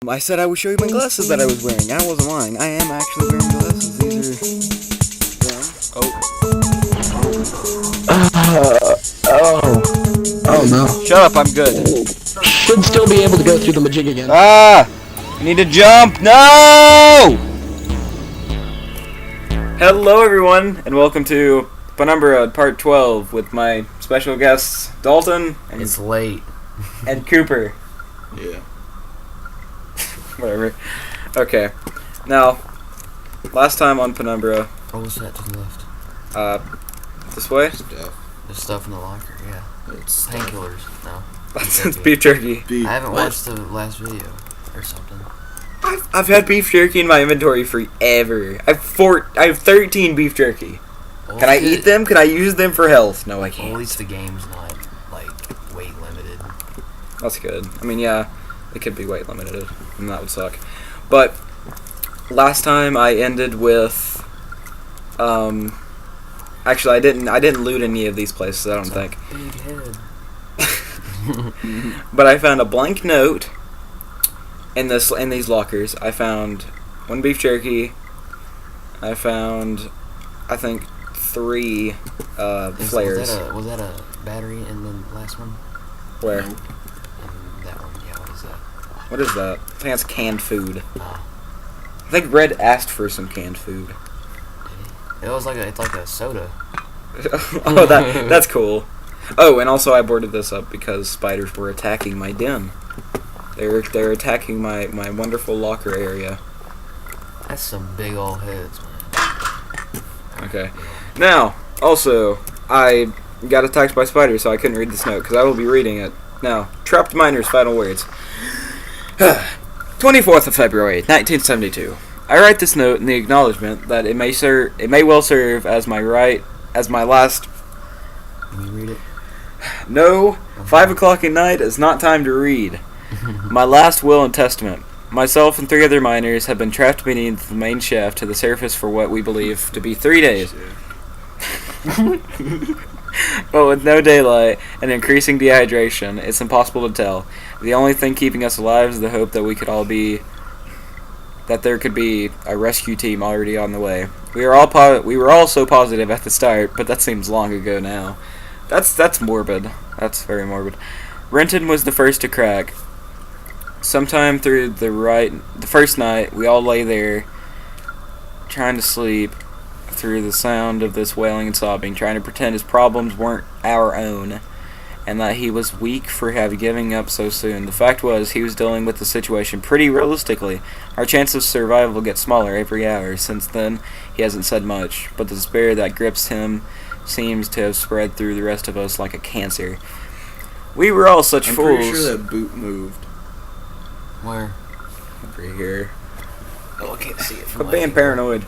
I said I would show you my glasses that I was wearing. I wasn't lying. I am actually wearing glasses. These are them. Oh no. Shut up, I'm good. Should still be able to go through the majig again. I need to jump. No! Hello, everyone, and welcome to Penumbra Part 12 with my special guests, Dalton. And it's late. And Cooper. Yeah. Whatever. Okay. Now, last time on Penumbra. What was that to the left? This way? Stuff. There's stuff in the locker, yeah. It's Painkillers, no. That's beef jerky. I haven't watched the last video or something. I've had beef jerky in my inventory forever. I have 13 beef jerky. Well, Can I eat them? Can I use them for health? No, I can't. Well, at least the game's not, like, weight limited. That's good. I mean, yeah, it could be weight limited, and that would suck. But last time I ended with, actually I didn't loot any of these places. I don't think. Big head. But I found a blank note in these lockers. I found one beef jerky. I found, I think, 3 flares. Was that a battery in the last one? Where? In that one, yeah, what is that? What is that? I think that's canned food. Oh. I think Red asked for some canned food. It was it's like a soda. Oh, that's cool. Oh, and also I boarded this up because spiders were attacking my den. They're attacking my wonderful locker area. That's some big old heads, man. Okay. Now, also, I got attacked by spiders, so I couldn't read this note, because I will be reading it. Now, Trapped Miner's final words. 24th of February, 1972. I write this note in the acknowledgement that it may well serve as my last... Can you read it? No, 5 o'clock at night is not time to read. My last will and testament. Myself and 3 other miners have been trapped beneath the main shaft to the surface for what we believe to be 3 days. But with no daylight and increasing dehydration, it's impossible to tell. The only thing keeping us alive is the hope that there could be a rescue team already on the way. We were all so positive at the start, but that seems long ago now. That's morbid. That's very morbid. Renton was the first to crack. Sometime through the first night, we all lay there, trying to sleep through the sound of this wailing and sobbing, trying to pretend his problems weren't our own, and that he was weak for giving up so soon. The fact was, he was dealing with the situation pretty realistically. Our chance of survival gets smaller every hour. Since then, he hasn't said much, but the despair that grips him seems to have spread through the rest of us like a cancer. We were all such fools. I'm pretty sure that boot moved. Where? Over here. Oh, I can't see it from Quit being paranoid.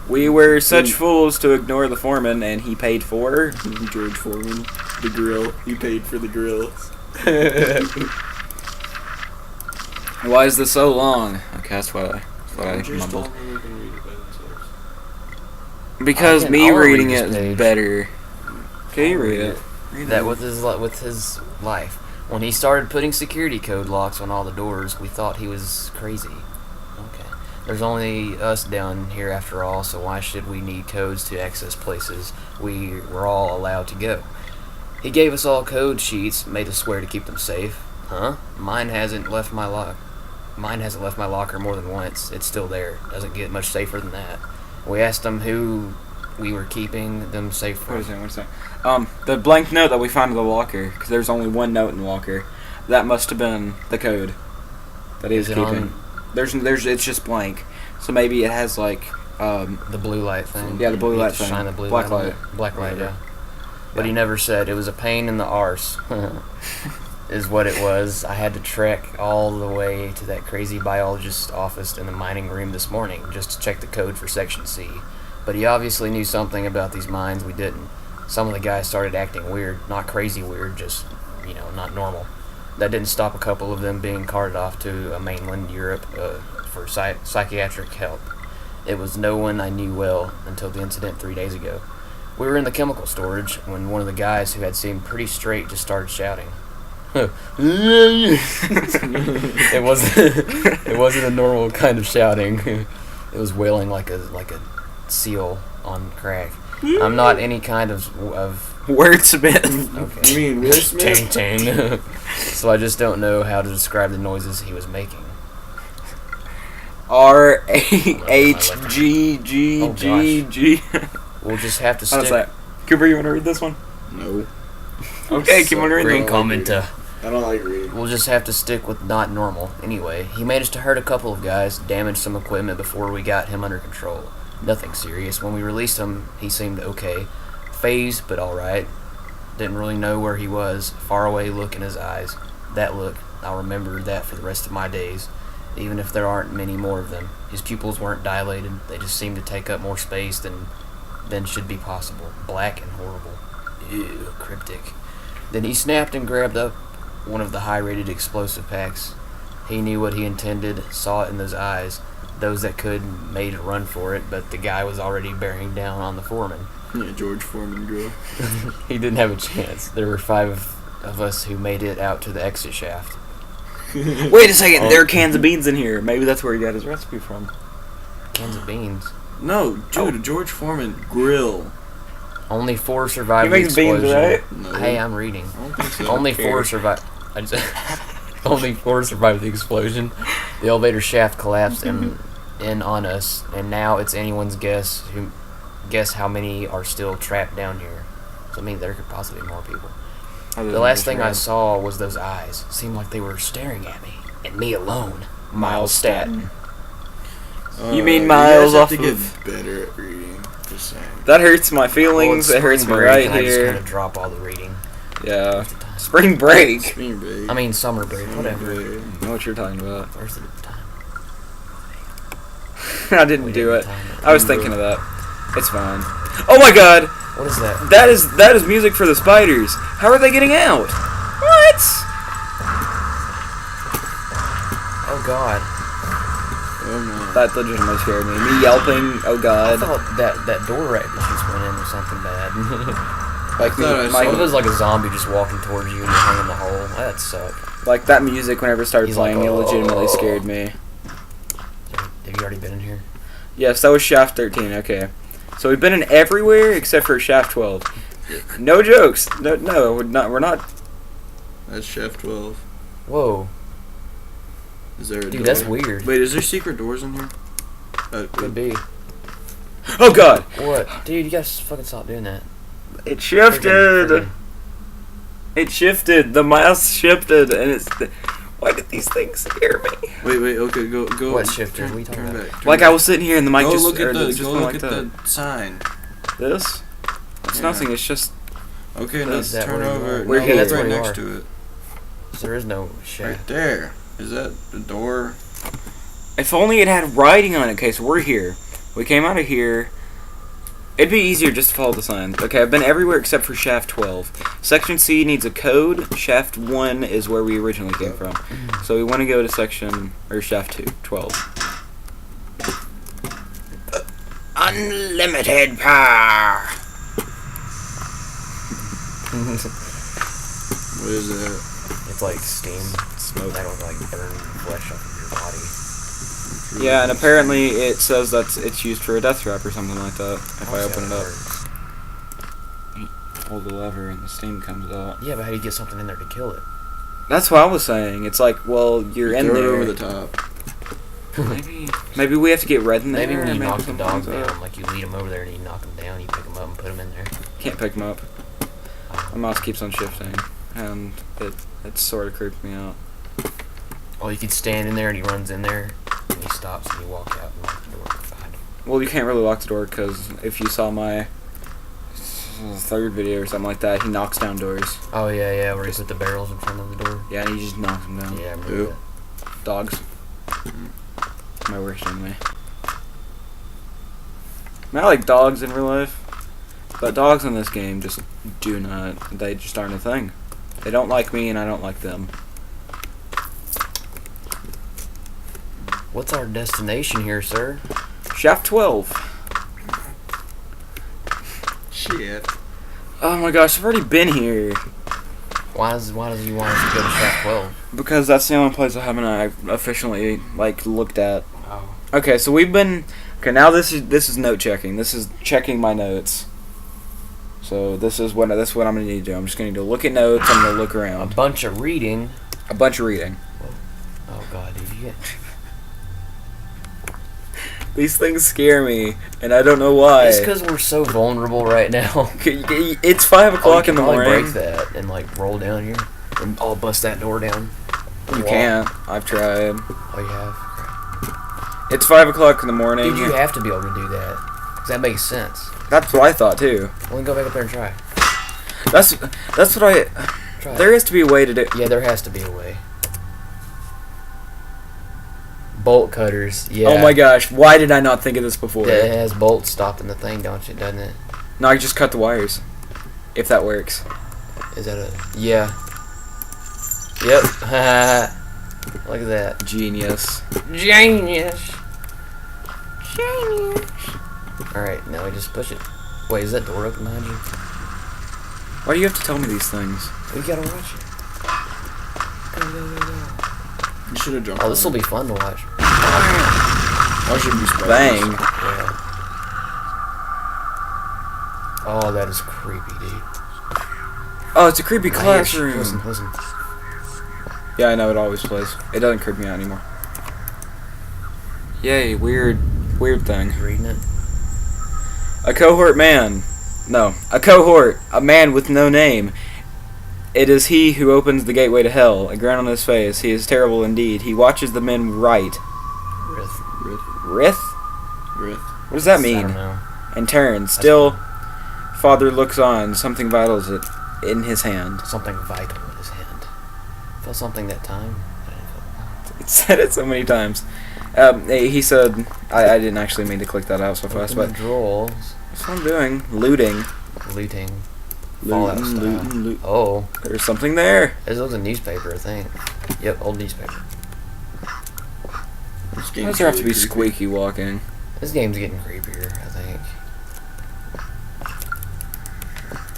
We were such fools to ignore the foreman, and he paid for... George Foreman. The grill. He paid for the grills. Why is this so long? Okay, that's what I mumbled. Because me reading it is better. Okay, you read it. That with his life. When he started putting security code locks on all the doors, we thought he was crazy. Okay. There's only us down here after all, so why should we need codes to access places we were all allowed to go? He gave us all code sheets, made us swear to keep them safe. Huh? Mine hasn't left my locker more than once. It's still there. Doesn't get much safer than that. We asked him who we were keeping them safe from. Wait a second. The blank note that we found in the locker, because there's only one note in the locker, that must have been the code that he was keeping. It's just blank, so maybe it has like the blue light thing. Yeah, the blue light thing. Shine the blue Black light. Black light, yeah. But he never said it was a pain in the arse. Is what it was. I had to trek all the way to that crazy biologist's office in the mining room this morning just to check the code for Section C. But he obviously knew something about these mines we didn't. Some of the guys started acting weird, not crazy weird, just, not normal. That didn't stop a couple of them being carted off to mainland Europe for psychiatric help. It was no one I knew well until the incident 3 days ago. We were in the chemical storage when one of the guys who had seemed pretty straight just started shouting. It wasn't a normal kind of shouting. It was wailing like a seal on crack. I'm not any kind of Wordsmith. okay. You mean Will Smith? Ting ting. So I just don't know how to describe the noises he was making. RAHGGGG. We'll just have to How's stick. that? Cooper, you want to read this one? No. Okay, keep on reading. Great commenter. I don't like reading. We'll just have to stick with not normal. Anyway, he managed to hurt a couple of guys, damage some equipment before we got him under control. Nothing serious. When we released him, he seemed okay. Phased, but alright. Didn't really know where he was. Far away look in his eyes. That look, I'll remember that for the rest of my days, even if there aren't many more of them. His pupils weren't dilated. They just seemed to take up more space than should be possible. Black and horrible. Ew, cryptic. Then he snapped and grabbed up one of the high-rated explosive packs. He knew what he intended, saw it in those eyes. Those that could made a run for it, but the guy was already bearing down on the foreman. Yeah, George Foreman girl. He didn't have a chance. There were 5 of us who made it out to the exit shaft. Wait a second, there are cans of beans in here. Maybe that's where he got his recipe from. Cans of beans. No, dude, George Foreman grill. Only 4 survived He the makes beans, explosion. right? No. Hey, I'm reading. I don't think so. Only Fair. 4 survived. Only 4 survived the explosion. The elevator shaft collapsed in on us, and now it's anyone's guess how many are still trapped down here. So I mean, there could possibly be more people. The last thing I saw was those eyes. Seemed like they were staring at me, and me alone. Miles Staton. You mean you Miles guys have off to get of- better at reading. Just saying. That hurts my feelings. It hurts me right I just kind here. of drop all the reading. Yeah. Where's the time? Spring break. Spring break. I mean, summer break. Whatever. I know what you're talking about. Where's the time? I didn't We do didn't it. time it. I was thinking of that. It's fine. Oh my god! What is that? That is music for the spiders. How are they getting out? What? Oh god. Oh no. That legitimately scared me. Me yelping, oh I god. thought that door rack that just went in was something bad. Like thought I What if it saw- was like a zombie just walking towards you and you're hanging in the hole? That'd suck. like that music whenever it started He's playing, like, it legitimately "Oh." scared me. Have you already been in here? Yes, that was Shaft 13, okay. So we've been in everywhere except for Shaft 12. No jokes. No, we're not. That's Chef 12. Whoa. Is there a Dude, door? that's weird. Wait, is there secret doors in here? Could be. Oh god! What? Dude, you guys fucking stop doing that. It shifted! Friggin'. It shifted. The mouse shifted, and it's. Why did these things scare me? Wait, okay, go. What shifted? What are you talking turn about? back, turn Like back. I was sitting here and the mic Go just. look at or the just go went look like at that. the sign. This? It's Yeah. nothing. It's just. Okay, Is let's that turn where you over. are? We're no, here. look That's right where you next are. to it. There is no shaft. Right there. Is that the door? If only it had writing on it. Okay, so we're here. We came out of here. It'd be easier just to follow the signs. Okay, I've been everywhere except for Shaft 12. Section C needs a code. Shaft 1 is where we originally came from. So we want to go to Shaft 2, 12. Unlimited power! What is that? It's like steam. Smoke. That'll like burn flesh off of your body. Yeah, and apparently it says that it's used for a death trap or something like that. If I open it up. Hold the lever and the steam comes out. Yeah, but how do you get something in there to kill it? That's what I was saying. It's like, well, you're in Throw it there. over the top. Maybe we have to get red in there. Maybe when you maybe knock the something dogs like that. down, like you lead them over there and you knock them down, you pick them up and put them in there. Can't pick them up. My mouse keeps on shifting, and it sort of creeps me out. Or you could stand in there and he runs in there and he stops and you walk out and lock the door behind him. Well, you can't really lock the door because if you saw my third video or something like that, he knocks down doors. Oh yeah, where he put the barrels in front of the door. Yeah, and he just knocks them down. Yeah, I remember Who? that. Dogs. My worst enemy. I mean, I like dogs in real life, but dogs in this game just do not. They just aren't a thing. They don't like me, and I don't like them. What's our destination here, sir? Shaft 12. Shit. Oh my gosh, I've already been here. Why does he want us to go to Shaft 12? Because that's the only place I haven't officially like looked at. Oh. Okay, so we've been. Okay, now this is note checking. This is checking my notes. So this is what I'm gonna need to do. I'm just gonna need to look at notes. I'm gonna look A around. bunch of reading. A bunch of reading. Oh god, dude, you get... These things scare me, and I don't know why. It's because we're so vulnerable right now. It's 5 o'clock in the morning. Break that and like roll down here, and I'll bust that door down. You can't. I've tried. Oh, you have. It's 5 o'clock in the morning. Dude, you have to be able to do that. 'Cause that makes sense. That's what I thought too. Well, then go back up there and try. That's what I. Try. There has to be a way to do. Yeah, there has to be a way. Bolt cutters. Yeah. Oh my gosh! Why did I not think of this before? Yeah, it has bolts stopping the thing, don't it? Doesn't it? No, I just cut the wires. If that works. Is that a... Yeah. Yep. Look at that. Genius. Genius. Genius. Alright, now we just push it. Wait, is that door open behind you? Why do you have to tell me these things? We gotta watch it. Go, go, go, go. You should have jumped. Oh, this will be fun to watch. I should be surprised. Bang! Yeah. Oh, that is creepy, dude. Oh, it's a creepy Right here, classroom. Listen, listen. Yeah, I know it always plays. It doesn't creep me out anymore. Yay! Weird thing. You reading it? A cohort man. No, a cohort. A man with no name. It is he who opens the gateway to hell. A grin on his face. He is terrible indeed. He watches the men write. Rith? What does that I mean? don't know. And turns. Still, father looks on. Something vitals it in his hand. Something vital in his hand. Felt something that time. It said it so many times. He said, I didn't actually mean to click that out so fast, but drawers. that's what I'm doing. Looting. Looting. Fallout style. Looting. Oh, There's something there. this looks a newspaper, I think. Yep, old newspaper. This Why game's does there have to be really creepy. squeaky walking? This game's getting creepier, I think.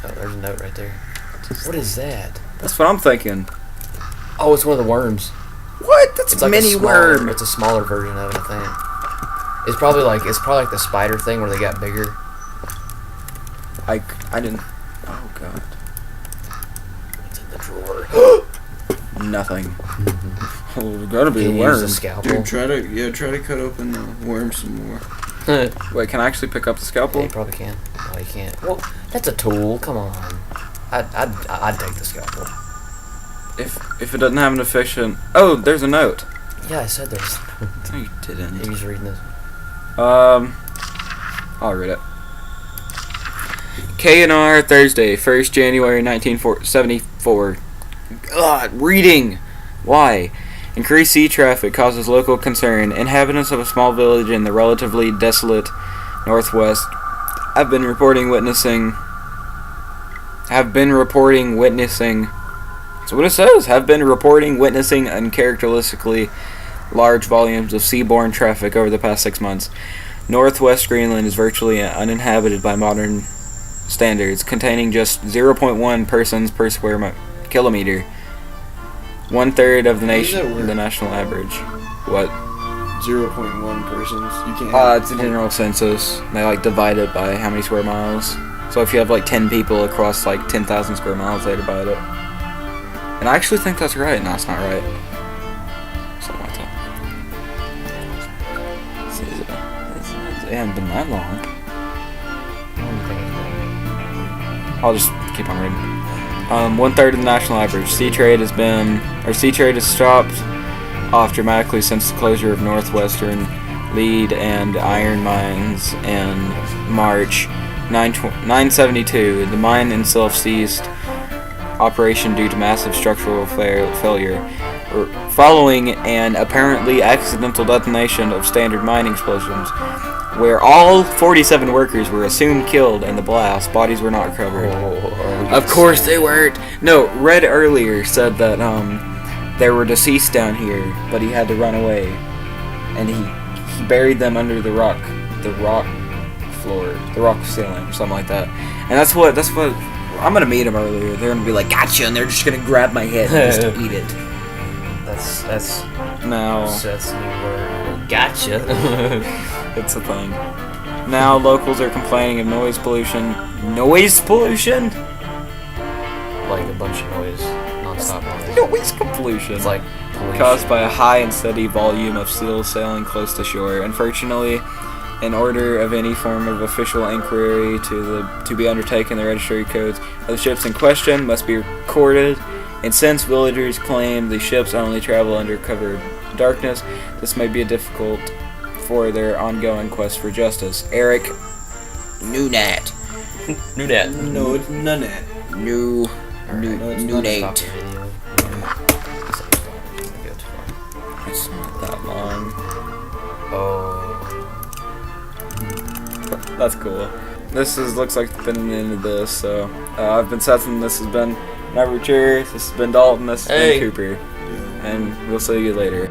Oh, there's a note right there. What is that? That's what I'm thinking. Oh, it's one of the worms. What? That's It's a like mini a smaller, worm. It's a smaller version of it, I think. It's probably like the spider thing where they got bigger. I didn't. Oh god. What's in the drawer? Nothing. Oh, there's gotta be a Can you use worm. a scalpel? Dude, try to cut open the worm some more. Wait, can I actually pick up the Yeah, scalpel? you probably can. No, you can't. Well, that's a tool. Come on. I'd take the scalpel. If it doesn't have an efficient. Oh, there's a note. Yeah, I said there's. No, you didn't. He's reading this. I'll read it. K&R Thursday, 1st January 1974. God, reading. Why? Increased sea traffic causes local concern. Inhabitants of a small village in the relatively desolate northwest have been reporting witnessing. So what it says, have been reporting witnessing uncharacteristically large volumes of seaborne traffic over the past 6 months. Northwest Greenland is virtually uninhabited by modern standards, containing just 0.1 persons per square kilometer. 1/3 of the the national average. What? 0.1 persons. You can't. It's a general census. They like divide it by how many square miles. So if you have like 10 people across like 10,000 square miles, they divide it. And I actually think that's right. No, it's not right. Something like that. It hasn't been that long. I'll just keep on reading. 1/3 of the national average. Sea trade has stopped off dramatically since the closure of northwestern lead and iron mines in March 972. The mine itself ceased operation due to massive structural failure, following an apparently accidental detonation of standard mine explosions, where all 47 workers were assumed killed in the blast. Bodies were not recovered. Of course they weren't. No, Red earlier said that there were deceased down here, but he had to run away, and he buried them under the rock floor, the rock ceiling, or something like that. And that's what I'm gonna meet them earlier. They're gonna be like, gotcha, and they're just gonna grab my head and just eat it. That's Now, Seth's new word. Gotcha. it's a thing. Now, locals are complaining of noise pollution. Noise pollution? Like a bunch of noise, non-stop noise. Noise pollution. It's like pollution. Caused by a high and steady volume of seals sailing close to shore. Unfortunately, in order of any form of official inquiry to be undertaken, the registry codes of the ships in question must be recorded. And since villagers claim the ships only travel under cover of darkness, this may be difficult for their ongoing quest for justice. Eric Nunat. Knew that. No, it's none of that. Nunate. Video. It's not that long. Oh. That's cool. Looks like the end of this. So I've been Seth, and this has been Overture. This has been Dalton. This has been Cooper, and we'll see you later.